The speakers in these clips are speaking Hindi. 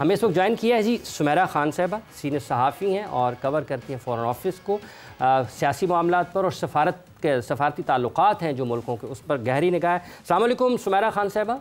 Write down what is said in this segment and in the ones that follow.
हमें इस वक्त ज्वाइन किया है जी सुमेरा खान साहबा, सीनियर सहाफ़ी हैं और कवर करती हैं फ़ॉरेन ऑफिस को, सियासी मामलात पर और सफारती ताल्लुकात हैं जो मुल्कों के, उस पर गहरी निगाह है। अस्सलाम वालेकुम सुमेरा खान साहबा।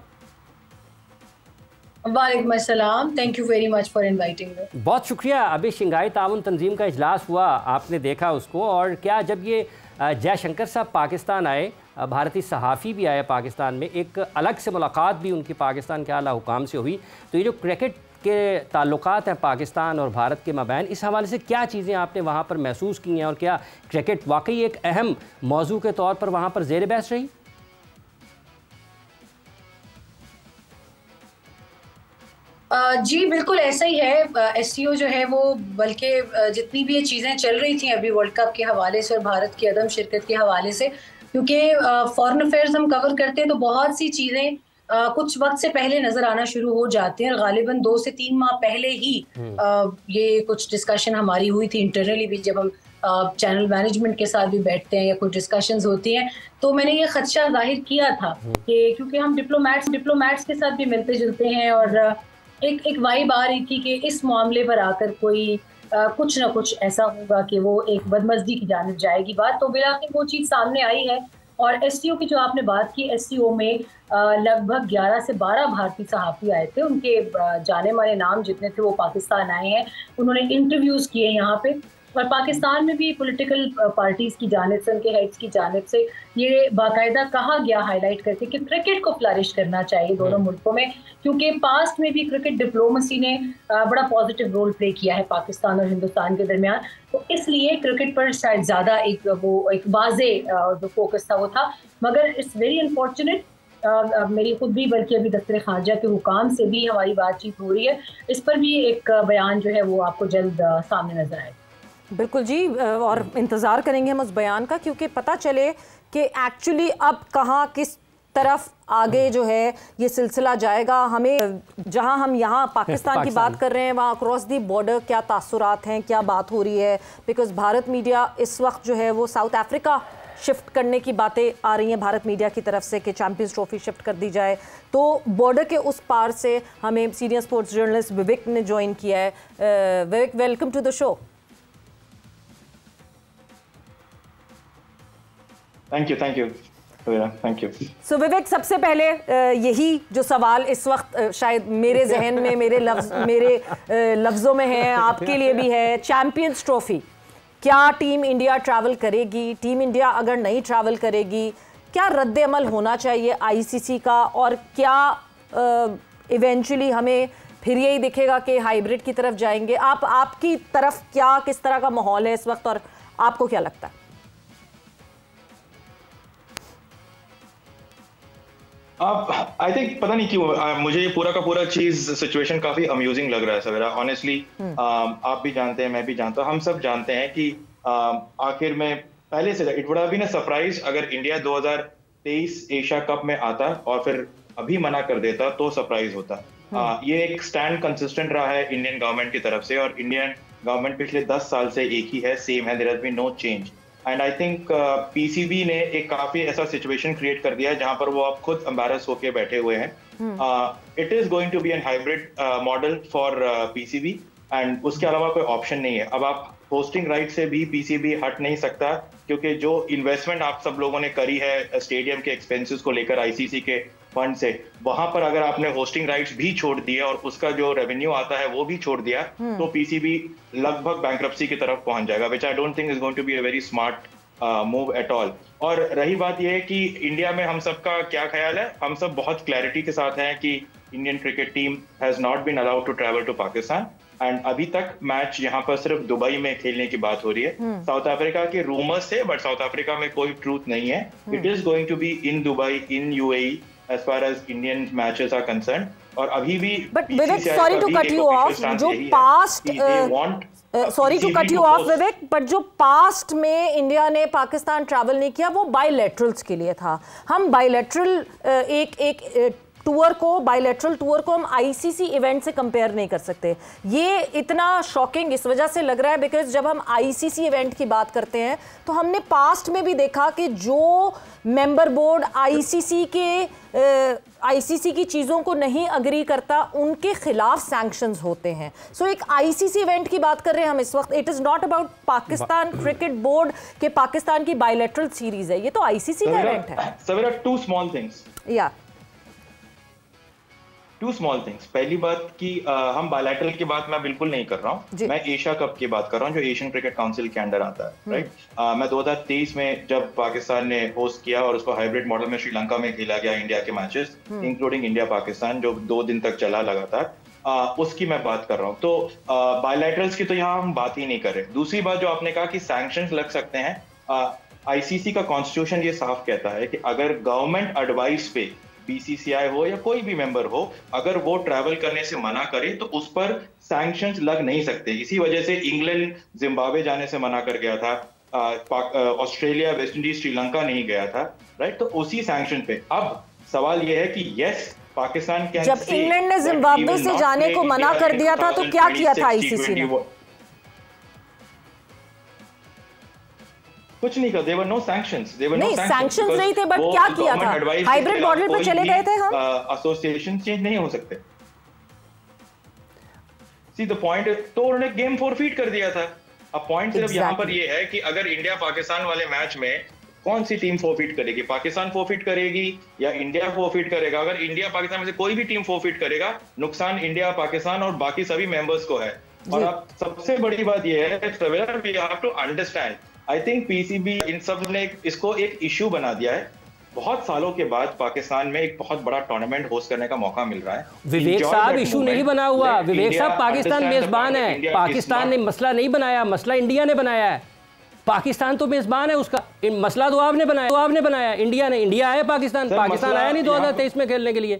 वालेकुम अस्सलाम, thank you very much for inviting me. बहुत शुक्रिया। अभी शंघाई ताउन तंजीम का इजलास हुआ, आपने देखा उसको, और क्या जब ये जयशंकर साहब पाकिस्तान आए, भारतीय सहाफ़ी भी आए पाकिस्तान में, एक अलग से मुलाकात भी उनकी पाकिस्तान के आला हुकाम से हुई, तो ये जो क्रिकेट के ताल्लुकात हैं पाकिस्तान और भारत के मबैन, इस हवाले से क्या चीज़ें आपने वहाँ पर महसूस की हैं और क्या क्रिकेट वाकई एक अहम मौजू के तौर पर वहाँ पर ज़ेर बहस रही? जी बिल्कुल ऐसा ही है। एससीओ जो है वो, बल्कि जितनी भी ये चीज़ें चल रही थी अभी वर्ल्ड कप के हवाले से और भारत की अदम शिरकत के हवाले से, क्योंकि फॉरेन अफेयर्स हम कवर करते हैं तो बहुत सी चीज़ें कुछ वक्त से पहले नज़र आना शुरू हो जाती हैं। गालिबन 2 से 3 माह पहले ही ये कुछ डिस्कशन हमारी हुई थी इंटरनली भी, जब हम चैनल मैनेजमेंट के साथ भी बैठते हैं या कुछ डिस्कशंस होती हैं, तो मैंने ये खदशा जाहिर किया था कि क्योंकि हम डिप्लोमैट्स के साथ भी मिलते जुलते हैं और एक वाइब आ रही थी कि इस मामले पर आकर कोई कुछ ना कुछ ऐसा होगा कि वो एक बदमज़गी की जानिब जाएगी बात। तो बिलाखिर वो चीज़ सामने आई है। और एससीओ की जो आपने बात की, एससीओ में लगभग 11 से 12 भारतीय सहाफ़ी आए थे। उनके जाने माने नाम जितने थे वो पाकिस्तान आए हैं, उन्होंने इंटरव्यूज़ किए यहाँ पे। और पाकिस्तान में भी पॉलिटिकल पार्टीज़ की जानिब से, उनके हेड्स की जानिब से ये बाकायदा कहा गया हाईलाइट करके कि क्रिकेट को फ्लरिश करना चाहिए दोनों मुल्कों में, क्योंकि पास्ट में भी क्रिकेट डिप्लोमेसी ने बड़ा पॉजिटिव रोल प्ले किया है पाकिस्तान और हिंदुस्तान के दरमियान। तो इसलिए क्रिकेट पर शायद ज़्यादा एक वाज़े जो फोकस था वो था। मगर इट्स वेरी अनफॉर्चुनेट, मेरी खुद भी, बल्कि अभी दफ्तर खारजा के हुकाम से भी हमारी बातचीत हो रही है, इस पर भी एक बयान जो है वो आपको जल्द सामने नजर आएगा। बिल्कुल जी, और इंतज़ार करेंगे हम उस बयान का, क्योंकि पता चले कि एक्चुअली अब कहाँ किस तरफ आगे जो है ये सिलसिला जाएगा। हमें जहाँ हम यहाँ पाकिस्तान की बात कर रहे हैं, वहाँ अक्रॉस दी बॉर्डर क्या तासुरात हैं, क्या बात हो रही है, बिकॉज़ भारत मीडिया इस वक्त जो है वो साउथ अफ्रीका शिफ्ट करने की बातें आ रही हैं भारत मीडिया की तरफ से कि चैंपियंस ट्रॉफी शिफ्ट कर दी जाए। तो बॉर्डर के उस पार से हमें सीनियर स्पोर्ट्स जर्नलिस्ट विवेक ने ज्वाइन किया है। Vivek, welcome to the show. Thank you thank you. So Vivek, सबसे पहले यही जो सवाल इस वक्त शायद मेरे जहन में, मेरे लफ्ज़ों में है, आपके लिए भी है, चैंपियंस ट्रॉफी, क्या टीम इंडिया ट्रैवल करेगी? टीम इंडिया अगर नहीं ट्रैवल करेगी, क्या रद्द अमल होना चाहिए आईसीसी का, और क्या इवेंचुअली हमें फिर यही दिखेगा कि हाइब्रिड की तरफ जाएंगे? आपकी तरफ क्या, किस तरह का माहौल है इस वक्त, और आपको क्या लगता है? आई थिंक पता नहीं क्यों मुझे ये पूरा का पूरा चीज सिचुएशन काफी अम्यूजिंग लग रहा है सवेरा, ऑनेस्टली। आप भी जानते हैं, मैं भी जानता हूँ, हम सब जानते हैं कि आखिर में पहले से it would have been a surprise अगर इंडिया 2023 एशिया कप में आता और फिर अभी मना कर देता तो सरप्राइज होता। ये एक स्टैंड कंसिस्टेंट रहा है इंडियन गवर्नमेंट की तरफ से, और इंडियन गवर्नमेंट पिछले 10 साल से एक ही है, सेम है, there has been no change. And I think PCB ने एक काफी ऐसा सिचुएशन क्रिएट कर दिया है जहां पर वो आप खुद एम्बैरस होके बैठे हुए हैं। It is going to be an hybrid model for PCB, and उसके अलावा कोई ऑप्शन नहीं है। अब आप होस्टिंग राइट से भी पीसीबी हट नहीं सकता, क्योंकि जो इन्वेस्टमेंट आप सब लोगों ने करी है स्टेडियम के एक्सपेंसेस को लेकर आईसीसी के फंड से, वहां पर अगर आपने होस्टिंग राइट्स भी छोड़ दिए और उसका जो रेवेन्यू आता है वो भी छोड़ दिया, तो पीसीबी लगभग बैंक्रप्सी की तरफ पहुंच जाएगा, which I don't think is going to be a very smart move at all. और रही बात यह है कि इंडिया में हम सबका क्या ख्याल है, हम सब बहुत क्लैरिटी के साथ हैं कि Indian cricket team has not been allowed to travel to Pakistan, and अभी तक मैच यहाँ पर सिर्फ दुबई में खेलने की बात हो रही है। साउथ अफ्रीका के रूमर्स से, बट साउथ अफ्रीका में कोई ट्रूथ नहीं है। It is going to be in Dubai, in UAE as far as Indian matches are concerned, और अभी भी but Vivek, sorry to cut you off, जो past sorry to cut you off Vivek, but जो पास्ट में इंडिया ने पाकिस्तान ट्रैवल नहीं किया वो बायलैटरल्स के लिए था। हम बायलैटरल एक टूर को, बायलैटरल टूर को हम आईसीसी इवेंट से कंपेयर नहीं कर सकते। ये इतना शॉकिंग इस वजह से लग रहा है बिकॉज जब हम आईसीसी इवेंट की बात करते हैं तो हमने पास्ट में भी देखा कि जो मेंबर बोर्ड आईसीसी की चीज़ों को नहीं अग्री करता उनके खिलाफ सैंक्शंस होते हैं। सो एक आईसीसी इवेंट की बात कर रहे हैं हम इस वक्त। It is not about Pakistan cricket board के पाकिस्तान की बायलैटरल सीरीज है, ये तो आईसीसी का इवेंट है। सवेरा two small things, two small things. पहली बात कि हम बायलैटरल की बात मैं बिल्कुल नहीं कर रहा हूँ, मैं एशिया कप की बात कर रहा हूँ जो एशियन क्रिकेट काउंसिल के अंडर आता है, राइट। मैं 2023 में जब पाकिस्तान ने होस्ट किया और उसको हाइब्रिड मॉडल में श्रीलंका में खेला गया इंडिया के मैचेस इंक्लूडिंग इंडिया पाकिस्तान जो 2 दिन तक चला लगातार, उसकी मैं बात कर रहा हूँ। तो बायलैटरल्स की तो यहाँ हम बात ही नहीं कर रहे। दूसरी बात जो आपने कहा कि सैंक्शंस लग सकते हैं, आईसीसी का कॉन्स्टिट्यूशन ये साफ कहता है कि अगर गवर्नमेंट एडवाइस पे बीसीसीआई हो या कोई भी मेंबर हो, अगर वो ट्रैवल करने से मना करे तो उस पर सैंक्शंस लग नहीं सकते। इसी वजह से इंग्लैंड जिम्बाब्वे जाने से मना कर गया था, ऑस्ट्रेलिया, वेस्ट इंडीज, श्रीलंका नहीं गया था, राइट। तो उसी सैंक्शन पे अब सवाल ये है कि यस पाकिस्तान के जब इंग्लैंड ने जिम्बाब्वे से जाने को मना कर दिया था तो क्या किया था आईसीसी ने? कुछ नहीं कर, देवर नो सैंक्शंस, देवर नो सैंक्शंस नहीं थे, बट क्या किया था? हाइब्रिड मॉडल पे चले गए थे हम। एसोसिएशन चेंज नहीं हो सकते। सी द पॉइंट, तो उन्होंने गेम फॉरफीट कर दिया था। अब पॉइंट सिर्फ यहाँ पर ये है कि अगर इंडिया पाकिस्तान वाले मैच में कौन सी टीम फॉरफीट करेगी, पाकिस्तान फॉरफीट करेगी या इंडिया फॉरफीट करेगा? अगर इंडिया पाकिस्तान में से कोई भी टीम फॉरफीट करेगा, नुकसान इंडिया, पाकिस्तान और बाकी सभी मेंबर्स को है। और अब सबसे बड़ी बात ये है, we have to understand, I think PCB इन सब ने इसको एक इश्यू बना दिया है। बहुत सालों के बाद पाकिस्तान में एक बहुत बड़ा टूर्नामेंट होस्ट करने का मौका मिल रहा है। विवेक साहब, इशू नहीं बना हुआ। विवेक साहब, पाकिस्तान मेजबान है, पाकिस्तान ने मसला नहीं बनाया, मसला इंडिया ने बनाया है। पाकिस्तान तो मेजबान है, उसका मसला तो आपने बनाया, इंडिया ने। इंडिया आया पाकिस्तान आया नहीं 2023 में खेलने के लिए।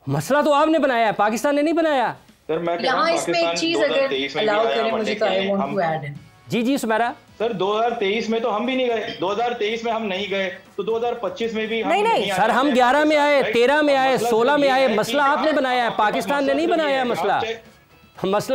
मसला तो आपने बनाया है, पाकिस्तान ने नहीं बनाया। सर मैं यहाँ इसमें एक चीज अगर अलाउ करें मुझे तो I want to add in. जी सुमेरा। सर 2023 में तो हम भी नहीं गए, 2023 में हम नहीं गए तो 2025 में भी हम नहीं सर, हम 11 में आए, 13 में आए, 16 में आए। मसला आपने बनाया है, पाकिस्तान ने नहीं बनाया मसला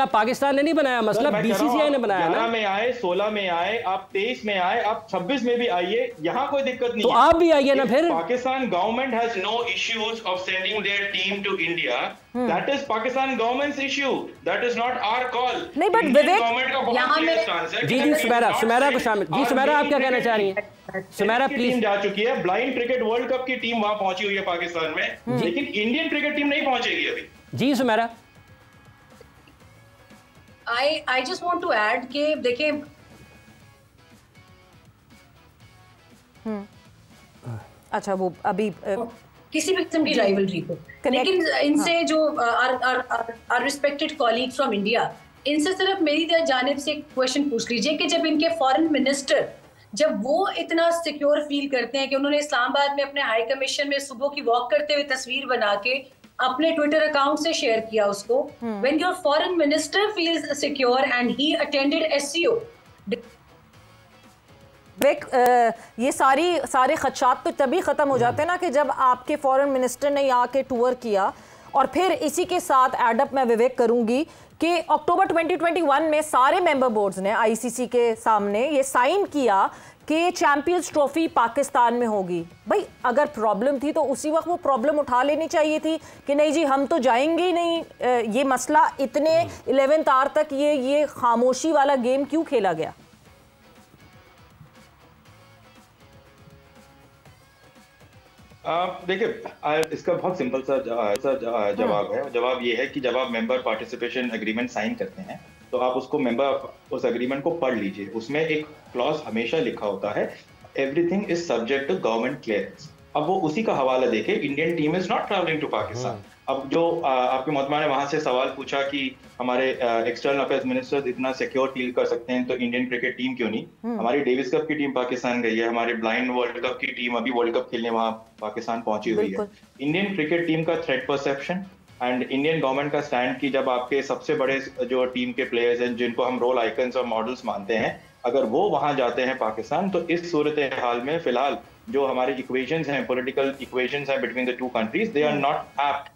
पाकिस्तान ने नहीं बनाया, मसला बीसीसीआई ने बनाया। 11 में आए, 16 में आए, आप 23 में आए, आप 26 में भी आइए, यहाँ कोई दिक्कत नहीं तो आप भी आइए ना फिर। Pakistan government has no issues of sending their team to India. That is Pakistan government's issue, that is not our call. नहीं बट विवेक, गवर्नमेंट का बहुत क्लियर स्टांस है। जी सुमेरा को शामिल। जी सुमेरा, आप क्या कहना चाह रही हैं? सुमेरा प्लीज। टीम जा चुकी है, ब्लाइंड क्रिकेट वर्ल्ड कप की टीम वहां पहुंची हुई है पाकिस्तान में, लेकिन इंडियन क्रिकेट टीम नहीं पहुंचेगी अभी। जी Sumera. I just want to add कि देखिए अच्छा वो अभी किसी भी किस्म की राइवलरी को, लेकिन इनसे जो are respected colleague from India, इनसे सिर्फ मेरी जानिब से एक क्वेश्चन पूछ लीजिए कि जब इनके फॉरेन मिनिस्टर, जब वो इतना सिक्योर फील करते हैं कि उन्होंने इस्लामाबाद में अपने हाई कमीशन में सुबह की वॉक करते हुए तस्वीर बना के अपने ट्विटर अकाउंट से शेयर किया उसको, when your foreign minister feels secure and he attended SCO। ये सारे खदशात तो तभी ख़त्म हो जाते हैं ना कि जब आपके फॉरेन मिनिस्टर ने यहाँ के टूर किया। और फिर इसी के साथ एडअप मैं विवेक करूंगी कि अक्टूबर 2021 में सारे मेंबर बोर्ड्स ने आईसीसी के सामने ये साइन किया कि चैंपियंस ट्रॉफी पाकिस्तान में होगी। भाई अगर प्रॉब्लम थी तो उसी वक्त वो प्रॉब्लम उठा लेनी चाहिए थी कि नहीं जी हम तो जाएंगे ही नहीं। ये मसला इतने 11th आवर तक ये खामोशी वाला गेम क्यों खेला गया? देखिए इसका बहुत सिंपल सा जवाब है। जवाब ये है कि जब आप मेंबर पार्टिसिपेशन एग्रीमेंट साइन करते हैं तो आप उसको मेंबर उस एग्रीमेंट को पढ़ लीजिए। उसमें एक क्लॉज हमेशा लिखा होता है, everything is subject to government clearance. अब वो उसी का हवाला देखे, Indian team is not travelling to Pakistan. अब जो आपके मोहतरमा ने वहां से सवाल पूछा कि हमारे एक्सटर्नल अफेयर्स मिनिस्टर इतना सिक्योर फील कर सकते हैं तो इंडियन क्रिकेट टीम क्यों नहीं? हमारी डेविस कप की टीम पाकिस्तान गई है, हमारे ब्लाइंड वर्ल्ड कप की टीम अभी वर्ल्ड कप खेलने वहां पाकिस्तान पहुंची हुई है। इंडियन क्रिकेट टीम का threat perception and Indian government का स्टैंड की जब आपके सबसे बड़े जो टीम के प्लेयर्स हैं जिनको हम रोल आइकन्स और मॉडल्स मानते हैं, अगर वो वहां जाते हैं पाकिस्तान, तो इस सूरत हाल में फिलहाल जो हमारे इक्वेशंस हैं, पॉलिटिकल इक्वेशंस हैं between the two countries, they are not apt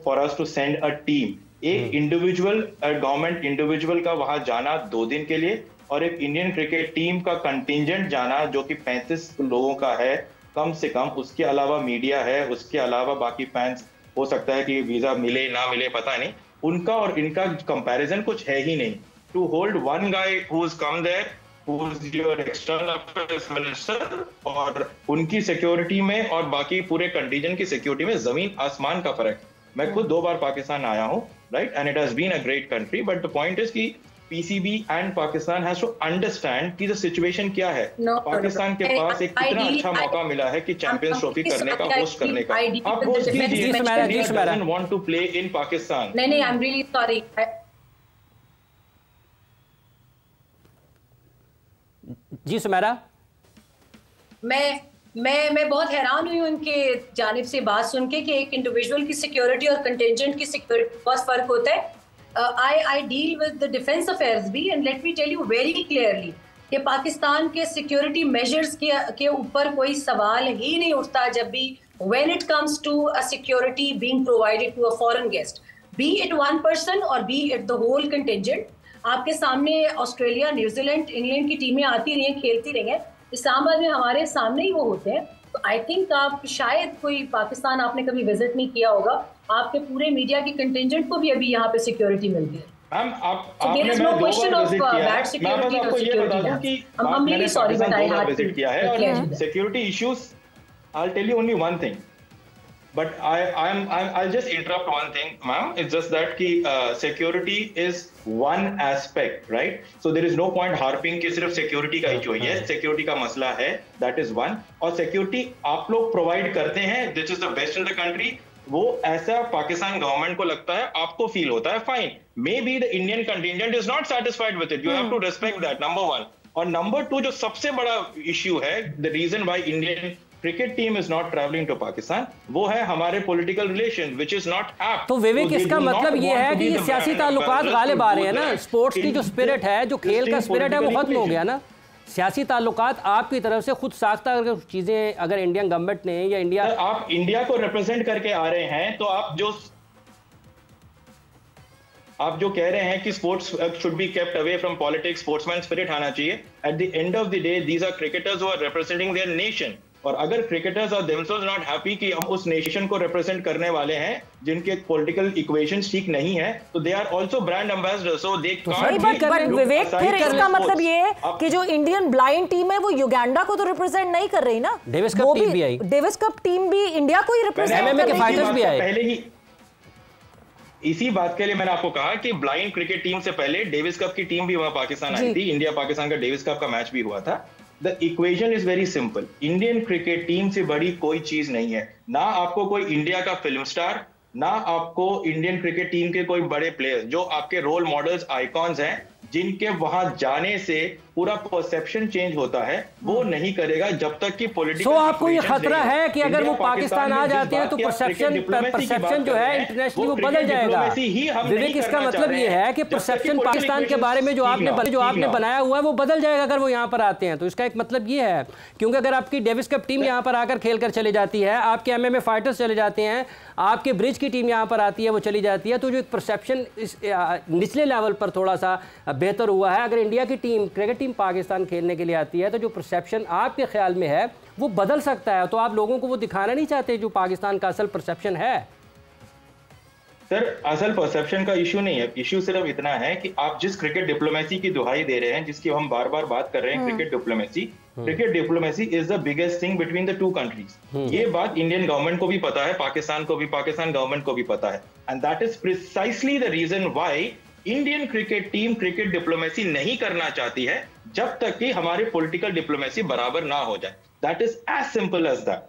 for us to send a team. एक इंडिविजुअल गवर्नमेंट इंडिविजुअल का वहां जाना 2 दिन के लिए, और एक इंडियन क्रिकेट टीम का कंटिंजेंट जाना जो कि 35 लोगों का है कम से कम, उसके अलावा मीडिया है, उसके अलावा बाकी फैंस, हो सकता है कि वीजा मिले ना मिले पता नहीं, उनका और इनका कंपैरिजन कुछ है ही नहीं। To hold one guy who is come there, who is your external affairs minister, और उनकी सिक्योरिटी में और बाकी पूरे कंटिजेंट की सिक्योरिटी में जमीन आसमान का फर्क। मैं खुद 2 बार पाकिस्तान आया हूँ, right, and it has been a great country, but the point is कि PCB and Pakistan has to understand कि द सिचुएशन क्या है। पाकिस्तान के पास एक कितना अच्छा मौका मिला है कि चैंपियंस ट्रॉफी करने का, होस्ट करने का। आप होस्ट कीजिए, India doesn't want to play in Pakistan. नहीं, आई एम रियली सॉरी। जी सुमेरा, मैं बहुत हैरान हुई उनके जानिब से बात सुन के कि एक इंडिविजुअल की सिक्योरिटी और कंटिंजेंट की सिक्योरिटी बहुत फर्क होता है। I deal with the defense affairs भी, and let me tell you very clearly कि पाकिस्तान के सिक्योरिटी मेजर्स के ऊपर कोई सवाल ही नहीं उठता जब भी when it comes to a security being provided to a foreign guest, be it one person or be it the whole contingent। आपके सामने ऑस्ट्रेलिया, न्यूजीलैंड, इंग्लैंड की टीमें आती रही हैं, खेलती रही हैं, इस्लामाबाद में हमारे सामने ही वो होते हैं। तो आई थिंक आप शायद कोई पाकिस्तान आपने कभी विजिट नहीं किया होगा, आपके पूरे मीडिया की कंटिंजेंट को भी अभी यहाँ पे सिक्योरिटी मिलती है। मैम आपने मैं 2 बार विजिट किया है, मैं बस आपको ये बता दूं कि मैंने पाकिस्तान 2 बार विजिट किया है, और security issues, I will tell you only one thing, but I'll just interrupt one thing, ma'am. It's just that कि security is one aspect, right? So there is no point harping कि सिर्फ security का इशू है। Yes, security का मसला है, that is one। और security आप लोग provide करते हैं, this is the best in the country। वो ऐसा पाकिस्तान गवर्नमेंट को लगता है, आपको फील होता है, fine. Maybe the Indian contingent is not satisfied with it, you have to respect that, number 1। और नंबर 2 जो सबसे बड़ा इश्यू है, the reason why Indian cricket team is not travelling to Pakistan, वो है हमारे political relation which is not apt. तो विवेक, इसका मतलब ये है कि ये सियासी ताल्लुकात गालिब आ रहे हैं ना, स्पोर्ट्स की जो स्पिरिट है, जो खेल का स्पिरिट है, वो खत्म हो गया ना। सियासी ताल्लुकात आपकी तरफ से खुद साख्ता चीजें अगर इंडियन गवर्नमेंट ने या इंडिया, आप इंडिया को रिप्रेजेंट करके आ रहे हैं, तो आप जो कह रहे हैं कि sports should be kept away from politics, sportsman spirit आना चाहिए। At the end of the day these are cricketers who are representing their nation, और अगर cricketers are themselves not happy कि हम उस नेशन को रिप्रेजेंट करने वाले हैं जिनके पॉलिटिकल इक्वेशंस ठीक नहीं है, तो they are also brand ambassador, so they can't but Vivek, फिर इसका मतलब ये है कि जो इंडियन ब्लाइंड टीम है वो युगांडा को तो रिप्रेजेंट नहीं कर रही ना। डेविस कप टीम भी आई, डेविस कप टीम भी इंडिया को ही रिप्रेजेंट, एमएमए के फाइटर्स भी आए। पहले ही इसी बात के लिए मैंने आपको कहा कि ब्लाइंड क्रिकेट टीम से पहले डेविस कप की टीम भी वहां पाकिस्तान आई थी, इंडिया पाकिस्तान का डेविस कप का मैच भी हुआ था। The equation is very simple, Indian cricket team से बड़ी कोई चीज नहीं है। ना आपको कोई इंडिया का फिल्म स्टार, ना आपको इंडियन क्रिकेट टीम के कोई बड़े प्लेयर्स जो आपके रोल मॉडल्स, आइकॉन्स हैं, जिनके वहां जाने से पूरा परसेप्शन चेंज होता है, वो नहीं करेगा जब तक कि पॉलिटिकल। आपको ये खतरा है कि अगर वो पाकिस्तान आ जाते हैं तो परसेप्शन जो है इंटरनेशनली वो बदल जाएगा। विवेक, इसका मतलब ये है कि परसेप्शन पाकिस्तान के बारे में जो आपने बनाया हुआ है वो बदल जाएगा अगर वो यहाँ पर आते हैं। तो इसका एक मतलब ये है, क्योंकि अगर आपकी डेविस कप टीम यहाँ पर आकर खेल कर चली जाती है, आपके एमएमए फाइटर्स चले जाते हैं, आपके ब्रिज की टीम यहाँ पर आती है, वो चली जाती है, तो जो एक परसेप्शन निचले लेवल पर थोड़ा सा बेहतर हुआ है। अगर इंडिया की टीम, क्रिकेट टीम पाकिस्तान खेलने के लिए आती है, तो जो परसेप्शन आपके ख्याल में है वो बदल सकता है। तो आप लोगों को वो दिखाना नहीं चाहते जो पाकिस्तान का असल परसेप्शन है। सर, असल परसेप्शन का इशू नहीं है, इशू सिर्फ इतना है कि आप जिस क्रिकेट डिप्लोमेसी की दुहाई दे रहे हैं, जिसकी हम बार बार बात कर रहे हैं, cricket diplomacy is the biggest thing between the two countries. ये बात इंडियन गवर्नमेंट को भी पता है, पाकिस्तान गवर्नमेंट को भी पता है, and that is precisely the reason why Indian cricket team cricket diplomacy नहीं करना चाहती है जब तक कि हमारी पॉलिटिकल डिप्लोमेसी बराबर ना हो जाए। That is as simple as that.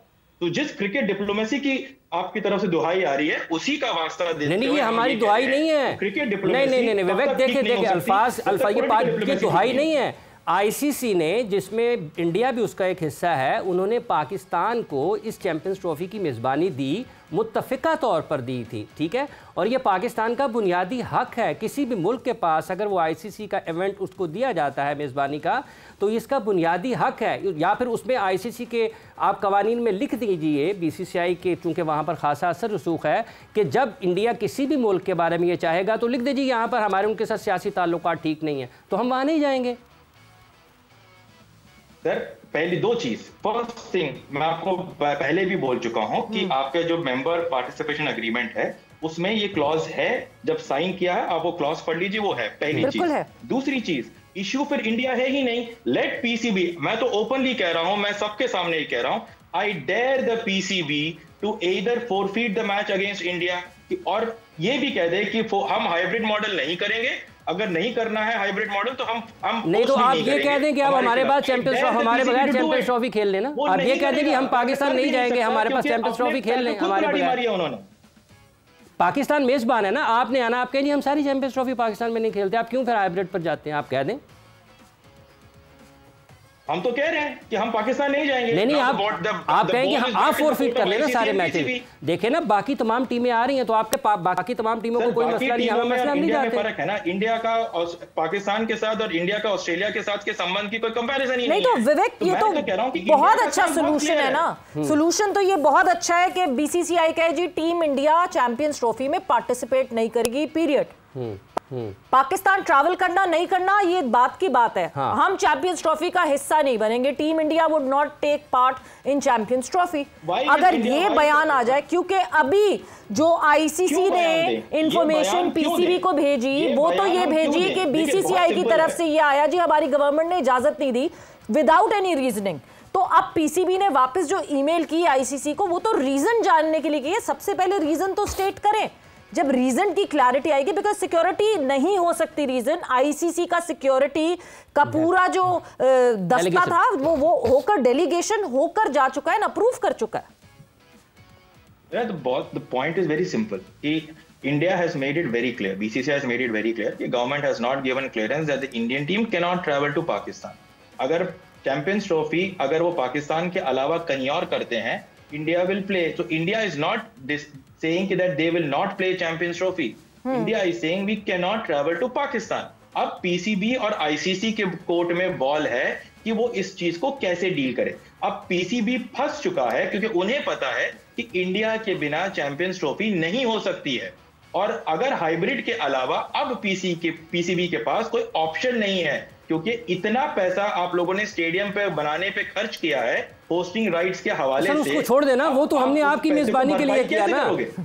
तो जिस क्रिकेट डिप्लोमेसी की आपकी तरफ से दुहाई आ रही है, उसी का वास्ता देते नहीं, ये हमारी दुहाई नहीं है। क्रिकेट डिप्लोमेसी नहीं विवेक, देखिए अल्फाज, ये बात की दुहाई नहीं है। आईसीसी ने, जिसमें इंडिया भी उसका एक हिस्सा है, उन्होंने पाकिस्तान को इस चैंपियंस ट्रॉफी की मेज़बानी दी, मुत्तफ़िका तौर पर दी थी, ठीक है। और ये पाकिस्तान का बुनियादी हक है, किसी भी मुल्क के पास अगर वो आईसीसी का इवेंट उसको दिया जाता है मेज़बानी का, तो इसका बुनियादी हक है। या फिर उसमें आईसीसी के आप कवानीन में लिख दीजिए, बीसीसीआई के, चूँकि वहाँ पर खासा असर रसूख है, कि जब इंडिया किसी भी मुल्क के बारे में ये चाहेगा तो लिख दीजिए यहाँ पर हमारे उनके साथ सियासी ताल्लुकात ठीक नहीं है, तो हम वहाँ नहीं जाएंगे। सर पहली दो चीज, फर्स्ट थिंग मैं आपको पहले भी बोल चुका हूं कि आपका जो मेंबर पार्टिसिपेशन एग्रीमेंट है उसमें ये क्लॉज है, जब साइन किया है आप वो क्लॉज पढ़ लीजिए, वो है पहली चीज है। दूसरी चीज, इश्यू फिर इंडिया है ही नहीं, लेट पीसीबी, मैं तो ओपनली कह रहा हूं, मैं सबके सामने ही कह रहा हूं, I dare the PCB to either forfeit the match against India, और ये भी कह दे कि हम हाइब्रिड मॉडल नहीं करेंगे, अगर नहीं करना है हाइब्रिड मॉडल तो हम नहीं, तो आप ये कह दें कि अब हमारे पास चैंपियंस, हमारे बगैर चैंपियंस ट्रॉफी खेल लेना, आप ये कह दें कि हम पाकिस्तान नहीं जाएंगे, हमारे पास चैंपियंस ट्रॉफी खेल लें हमारे बगैर। उन्होंने पाकिस्तान मेजबान है ना, आपने आना, आप कहें हम सारी चैंपियंस ट्रॉफी पाकिस्तान में नहीं खेलते, आप क्यों फिर हाइब्रिड पर जाते हैं, आप कह दें। हम तो कह रहे हैं कि हम पाकिस्तान नहीं जाएंगे। नहीं, आप कहेंगे आप फोरफीट कर लेना सारे मैचेस, देखे ना बाकी तमाम टीमें आ रही हैं, तो आपके बाकी तमाम टीमों को कोई मसला नहीं, हमें मसला नहीं जाते। फर्क है ना, इंडिया का पाकिस्तान के साथ और इंडिया का ऑस्ट्रेलिया के साथ के संबंध की कोई कंपैरिजन ही नहीं। तो विवेक, ये तो बहुत अच्छा सोल्यूशन है ना, सोल्यूशन तो ये बहुत अच्छा है कि बीसीसीआई कहे जी टीम इंडिया चैंपियंस ट्रॉफी में पार्टिसिपेट नहीं करेगी, पीरियड। पाकिस्तान ट्रैवल करना नहीं करना ये बात की बात है, हाँ। हम चैंपियंस ट्रॉफी का हिस्सा नहीं बनेंगे, team India would not take part in champions trophy. अगर ये बयान आ जाए, क्योंकि अभी जो आईसीसी ने इंफॉर्मेशन पीसीबी को भेजी, वो तो ये भेजी कि बीसीसीआई की तरफ से ये आया जी हमारी गवर्नमेंट ने इजाजत नहीं दी, विदाउट एनी रीजनिंग। तो अब पीसीबी ने वापस जो ईमेल की आईसीसी को, वो तो रीजन जानने के लिए की है, सबसे पहले रीजन तो स्टेट करें, जब रीजन की क्लैरिटी आएगी, बिकॉज सिक्योरिटी नहीं हो सकती रीजन, आईसीसी का सिक्योरिटी का पूरा जो दस्ता था वो होकर डेलीगेशन होकर जा चुका है ना, अप्रूव कर चुका है। The point is very simple. India has made it very clear, BCCI has made it very clear कि government has not given clearance that the Indian team cannot travel to Pakistan. अगर चैंपियंस ट्रॉफी अगर वो पाकिस्तान के अलावा कहीं और करते हैं, India will play. So India is not saying that they will not play Champions Trophy. India is saying we cannot travel to Pakistan. अब पीसीबी और आईसीसी के कोर्ट में बॉल है कि वो इस चीज को कैसे डील करे। अब पीसीबी फंस चुका है क्योंकि उन्हें पता है कि इंडिया के बिना चैंपियंस ट्रॉफी नहीं हो सकती है, और अगर हाइब्रिड के अलावा अब पीसीबी के पास कोई ऑप्शन नहीं है, क्योंकि इतना पैसा आप लोगों ने स्टेडियम पे बनाने पे खर्च किया है होस्टिंग राइट्स के हवाले से। उसको छोड़ देना, वो तो हमने आपकी मेजबानी के लिए किया ना,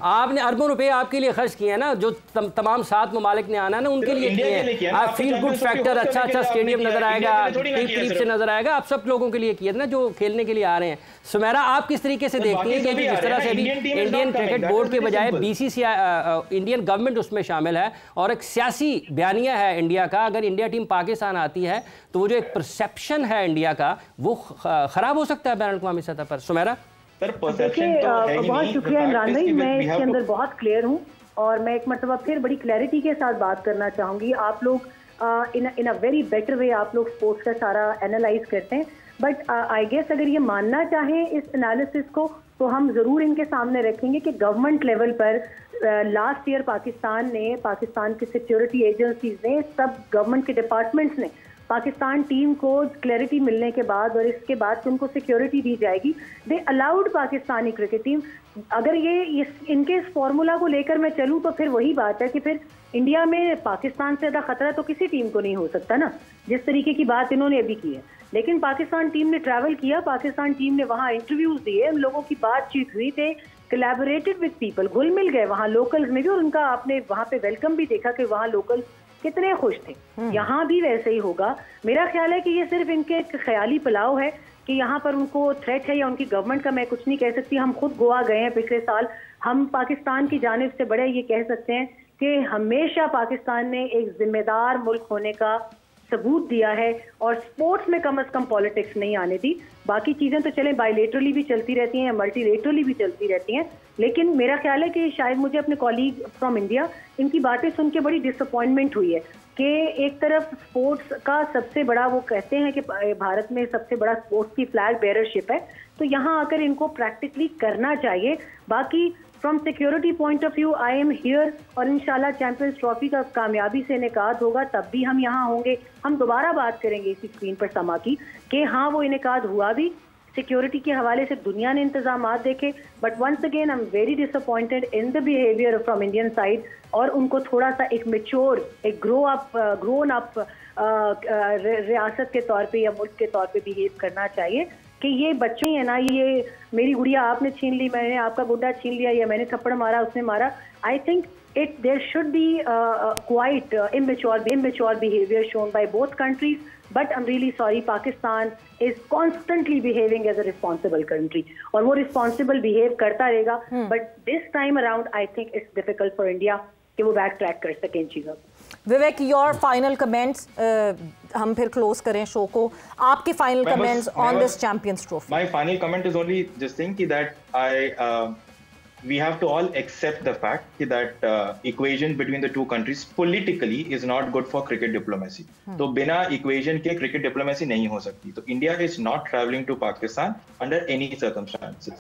आपने अरबों रुपए आपके लिए खर्च किए ना, जो तमाम 7 ममालिक ने आना ना उनके लिए किए। आप फील गुड फैक्टर, अच्छा स्टेडियम नजर आएगा, करीब से नजर आएगा, आप सब लोगों के लिए किए ना जो खेलने के लिए आ रहे हैं। सुमेरा, आप किस तरीके से देखती हैं कि जिस तरह से अभी इंडियन क्रिकेट बोर्ड के बजाय बीसीसीआई, इंडियन गवर्नमेंट उसमें शामिल है और एक सियासी बयानिया है इंडिया का, अगर इंडिया टीम पाकिस्तान आती है तो वो जो एक परसेप्शन है इंडिया का वो खराब हो सकता है बैन अवी सतह पर। सुमेरा, बहुत शुक्रिया इमरान भाई, मैं इसके अंदर बहुत क्लियर हूँ और मैं एक मरतबा फिर बड़ी क्लैरिटी के साथ बात करना चाहूंगी। आप लोग इन अ वेरी बेटर वे आप लोग स्पोर्ट्स का सारा एनालाइज करते हैं, बट आई गेस अगर ये मानना चाहें इस एनालिसिस को तो हम जरूर इनके सामने रखेंगे कि गवर्नमेंट लेवल पर लास्ट ईयर पाकिस्तान के सिक्योरिटी एजेंसीज ने, सब गवर्नमेंट के डिपार्टमेंट्स ने पाकिस्तान टीम को क्लैरिटी मिलने के बाद और इसके बाद कि उनको सिक्योरिटी दी जाएगी, they allowed Pakistani cricket team. अगर इनके इस फॉर्मूला को लेकर मैं चलूं तो फिर वही बात है कि फिर इंडिया में पाकिस्तान से ज्यादा खतरा तो किसी टीम को नहीं हो सकता ना, जिस तरीके की बात इन्होंने अभी की है। लेकिन पाकिस्तान टीम ने ट्रैवल किया, पाकिस्तान टीम ने वहाँ इंटरव्यूज दिए, उन लोगों की बातचीत हुई, थे कोलैबोरेटेड विद पीपल, घुल मिल गए वहाँ लोकल्स में भी, और उनका आपने वहाँ पे वेलकम भी देखा कि वहाँ लोकल कितने खुश थे। यहाँ भी वैसे ही होगा। मेरा ख्याल है कि ये सिर्फ इनके ख्याली पुलाव है कि यहाँ पर उनको थ्रेट है या उनकी गवर्नमेंट का मैं कुछ नहीं कह सकती। हम खुद गोवा गए हैं पिछले साल, हम पाकिस्तान की जानिब से बड़े ये कह सकते हैं कि हमेशा पाकिस्तान ने एक जिम्मेदार मुल्क होने का सबूत दिया है और स्पोर्ट्स में कम से कम पॉलिटिक्स नहीं आने दी। बाकी चीज़ें तो चले बायलेटरली भी चलती रहती हैं, मल्टीलेटरली भी चलती रहती हैं, लेकिन मेरा ख्याल है कि शायद मुझे अपने कॉलीग फ्रॉम इंडिया इनकी बातें सुन के बड़ी डिसअपॉइंटमेंट हुई है कि एक तरफ स्पोर्ट्स का सबसे बड़ा, वो कहते हैं कि भारत में सबसे बड़ा स्पोर्ट्स की फ्लैग बेयरशिप है, तो यहाँ आकर इनको प्रैक्टिकली करना चाहिए। बाकी from security point of view I am here, और इंशाल्लाह चैंपियंस ट्रॉफी का कामयाबी से इनेकाद होगा तब भी हम यहाँ होंगे। हम दोबारा बात करेंगे इसी स्क्रीन पर समा की कि हाँ वो इनेकाद हुआ भी, सिक्योरिटी के हवाले से दुनिया ने इंतजाम देखे, but once again I am very disappointed in the behaviour from Indian side, और उनको थोड़ा सा एक मेच्योर, एक ग्रोन अप रियासत के तौर पे या मुल्क के तौर पे बिहेव करना चाहिए कि ये बच्चे ही है ना, ये मेरी गुड़िया आपने छीन ली, मैंने आपका गुड्डा छीन लिया, या मैंने थप्पड़ मारा उसने मारा। I think there should be quite immature behavior shown by both countries, but I'm really sorry, Pakistan is constantly behaving as a responsible country, और वो responsible behave करता रहेगा, but this time around I think it's difficult for India कि वो बैक ट्रैक कर सकें इन चीज़ों। विवेक, योर फाइनल कमेंट्स, हम फिर क्लोज करें शो को, आपके final comments on this champions trophy. My final comment is only this thing कि that we have to all accept the fact that equation between the two countries politically is not good for cricket diplomacy. तो बिना equation के cricket diplomacy नहीं हो सकती। तो India is not traveling to Pakistan under any circumstances.